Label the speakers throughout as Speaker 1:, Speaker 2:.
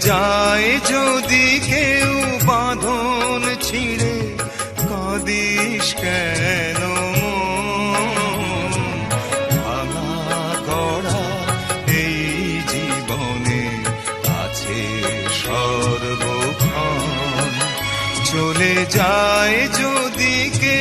Speaker 1: যায় যদি কেউ বাঁধন ছিঁড়ে, কাঁদিস কেন মন? ভাঙা গড়া এই জীবনে আছে সর্বক্ষণ, চলে যায় যদি কেউ।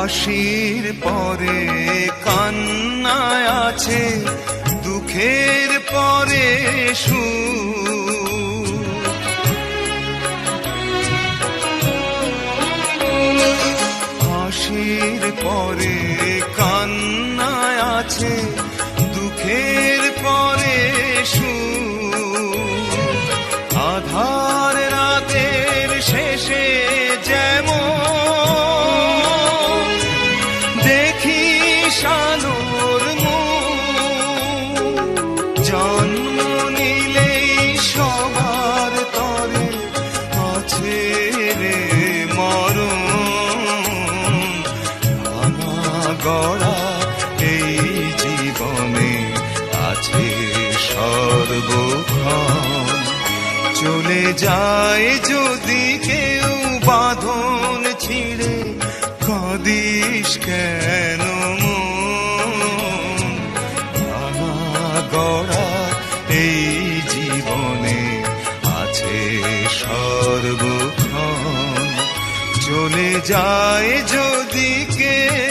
Speaker 1: হাসির পরে কান্নায় আছে, দুঃখের পরে সুখ। হাসির পরে কান্নায় আছে, দুঃখের পরে সুখ। আধার রাতের শেষে যেমন আলোর মুখ, জন্ম নিলেই সবার তরে আছে রে মরণ। ভাঙা গড়া এই জীবনে আছে সর্বক্ষণ, চলে যায় যদি কেউ বাঁধন ছিঁড়ে, কাঁদিস কেন মন? ভাঙা গড়া এই জীবনে আছে সর্বক্ষণ, চলে যায় যদি কেউ।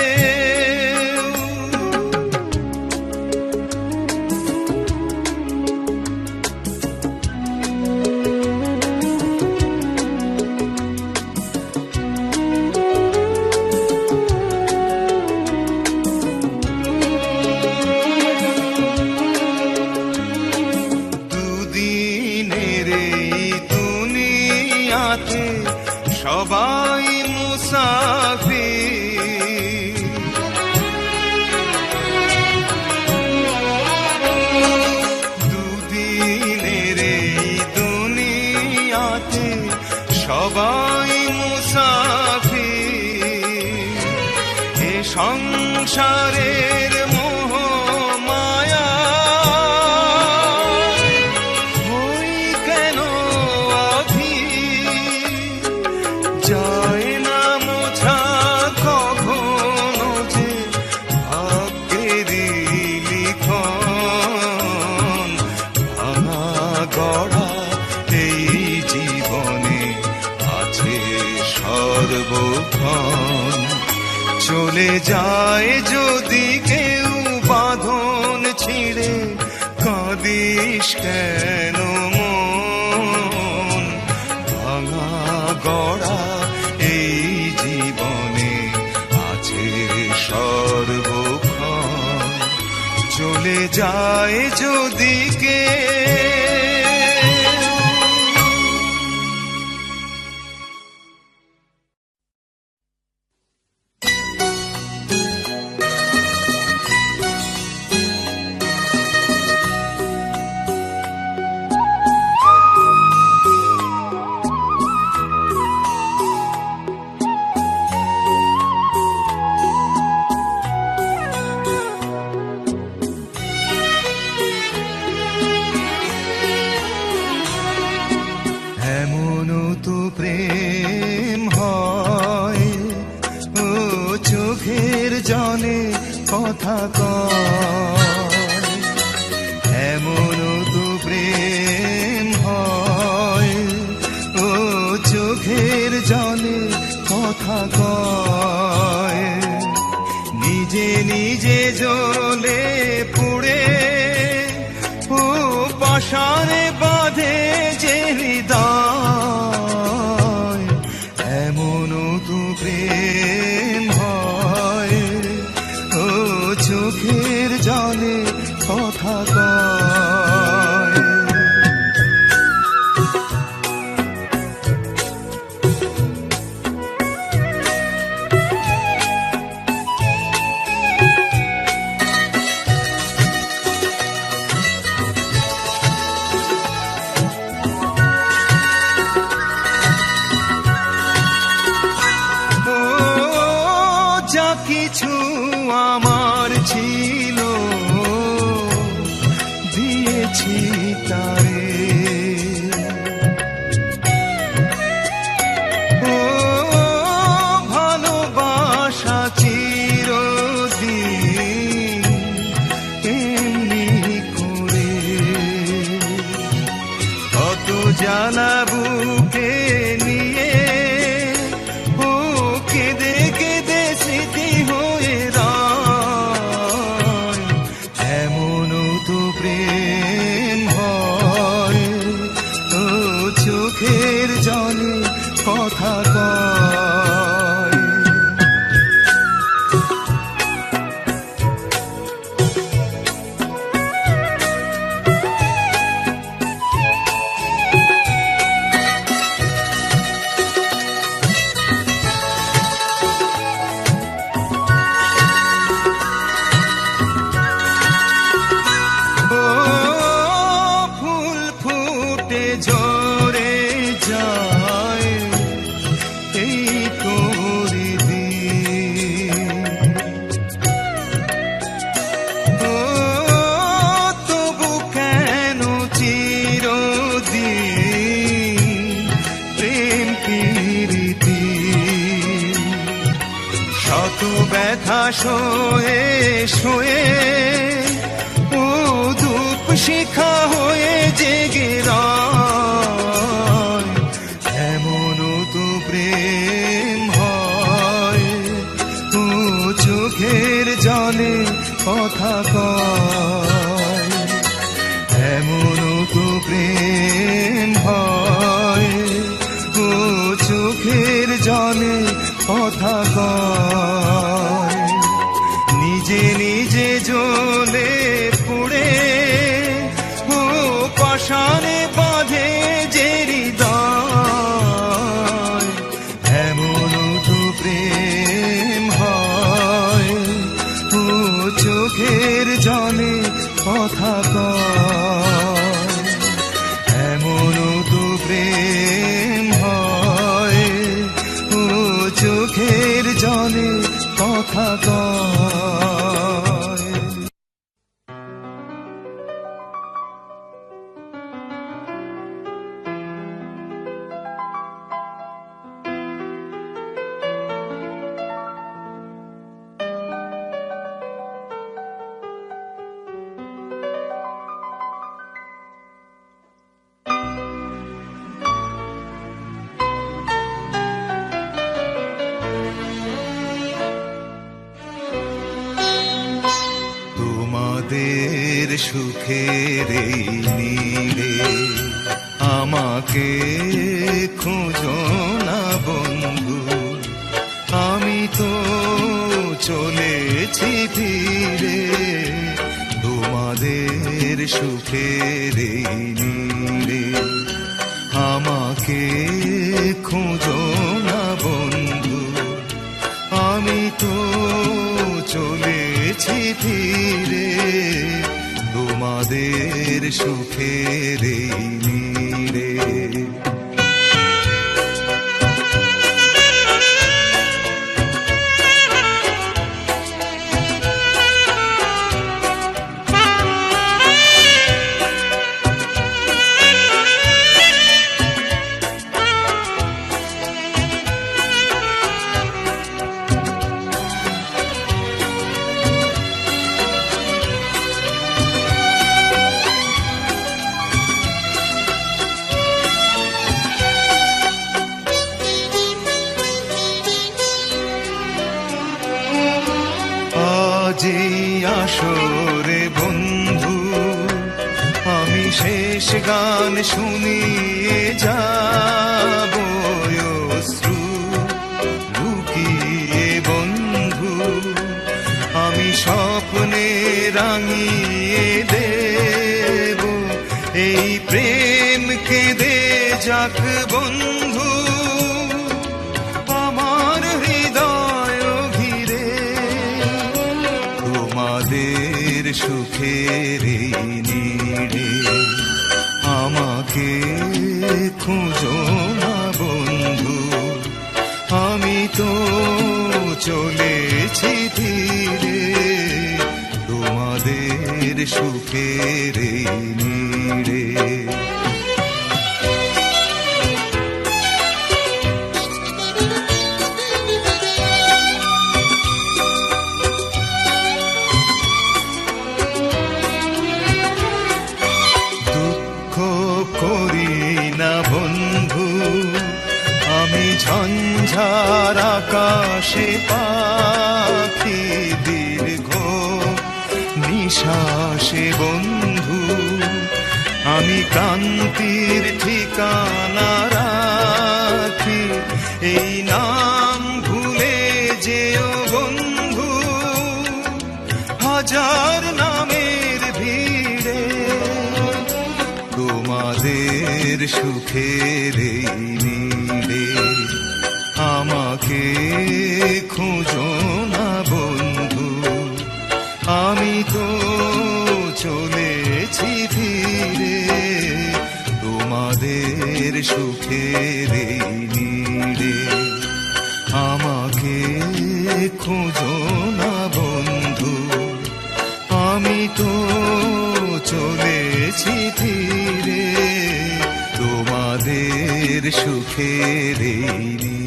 Speaker 1: সবাই মুসাফির, দুদিনের এই দুনিয়াতে সবাই মুসাফির। এ সংসারের মোহ মায়া হই কেন যায় না মোছা কখনো যে ভাগ্যেরই লিখন। ভাঙা গড়া এই জীবনে আছে সর্বক্ষণ, চলে যায় যদি কেউ বাঁধন ছিঁড়ে, কাঁদিস কেন মন? ভাঙা গড়া এই জীবনে আছে সর্বক্ষণ, চলে যায় যদি কেউ। কথা কয় এমন তো প্রেম হয়, ও চোখের জলে কথা কয়। নিজে নিজে জ্বলে পুড়ে ও পাশানে বাঁধে যে হৃদয়, এমন তো প্রেম হয়, ও চোখের জলে কথা কয়। কিছু আমার ছিল, দিয়েছি তারে। ও ভালোবাসা চিরদিন এমনি করে, কত জ্বালা বুকে নিয়ে, ও কেঁদে কেঁদে স্মৃতি হয়ে রয়। এমনও তো প্রেম হয়, ও চোখের জলে কথা কয়। ও ফুল ফুটে ঝরে যায়, এই তোরি দিন। ও তবু কেন চিরদিন প্রেম প্রীতি, শত ব্যথা সয়ে সয়ে, ও ধূপ শিখা হয়ে জেগে রয়। এমনও তো প্রেম হয়, ও চোখের জলে কথা কয়। এমনও তো প্রেম হয়, ও চোখের জলে কথা কয়। নিজে নিজে জ্বলে পুড়ে, ও পাষাণে বাঁধে যে হৃদয়। এমনও তো প্রেম হয়, ও চোখের জলে কথা কয়। এমনও তো প্রেম হয়, ও চোখের জলে কথা কয়। তোমাদের সুখের এই নীড়ে আমাকে খোঁজো না বন্ধু, আমি তো চলেছি ফিরে। তোমাদের সুখের এই নীড়ে আমাকে খোঁজো না বন্ধু, আমি তো চলেছি ফিরে। তোমাদের সুখের এই নীড়ে। যে আসরে বন্ধু আমি শেষ গান শুনিয়ে যাব, অশ্রু লুকিয়ে বন্ধু আমি স্বপ্নে রাঙিয়ে দেব। এই প্রেম কেঁদে যাক বন্ধু আমার হৃদয় ঘিরে। তোমাদের সুখের এই নীড়ে আমাকে খোঁজো না বন্ধু, আমি তো চলেছি ধীরে তোমাদের সুখের এই নীড়ে। দুঃখ করি না বন্ধু, আমি ঝঞ্ঝার আকাশে পাখি দীর্ঘ নিঃশ্বাসে বন্ধু, আমি ক্রান্তির ঠিকানা রাখি। এই নাম ভুলে যেও বন্ধু, হাজার নামের ভিড়ে তোমাদের সুখের এই নীড়ে। আমাকে খোঁজো না বন্ধু, আমি তো চলেছি ধীরে তোমাদের সুখের এই নীড়ে। আমাকে খোঁজো না বন্ধু, আমি তো চলেছি ধীরে তোমাদের সুখের এই নীড়ে।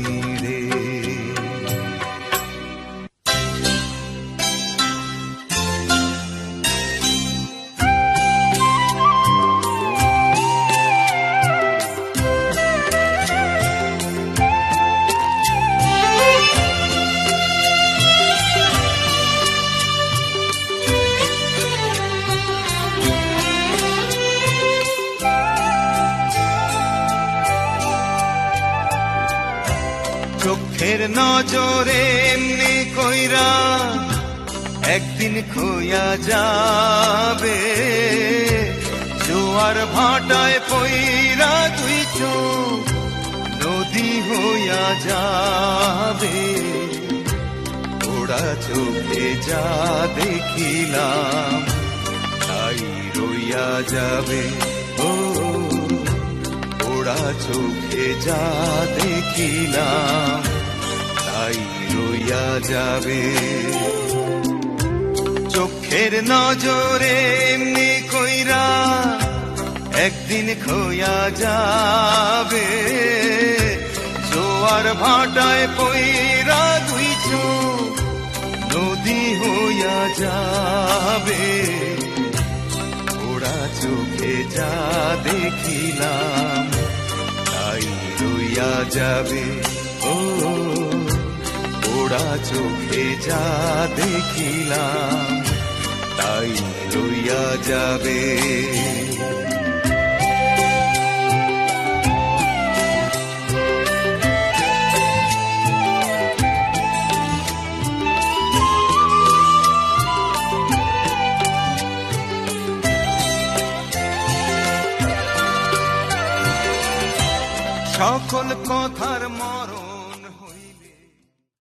Speaker 1: চোখের নজরে এমনি কইরা একদিন খোয়া যাবে, জোয়ার ভাটায় পইরা দুই চোখ নদী হইয়া যাবে। ওরা চোখে যা দেখিলাম তাই রইয়া যাবে। ও ওরা চোখে যা দেখিলাম তাই রইয়া যাবে। চোখের নজরে এমনি কইরা একদিন খোয়া যাবে, জোয়ার ভাটায় পইরা দুই চোখ নদী হইয়া যাবে। ওরা চোখে যা দেখিলাম তাই রইয়া যাবে। ও ওরা চোখে যা দেখিলাম তাই রইয়া যাবে। সকল কথার মর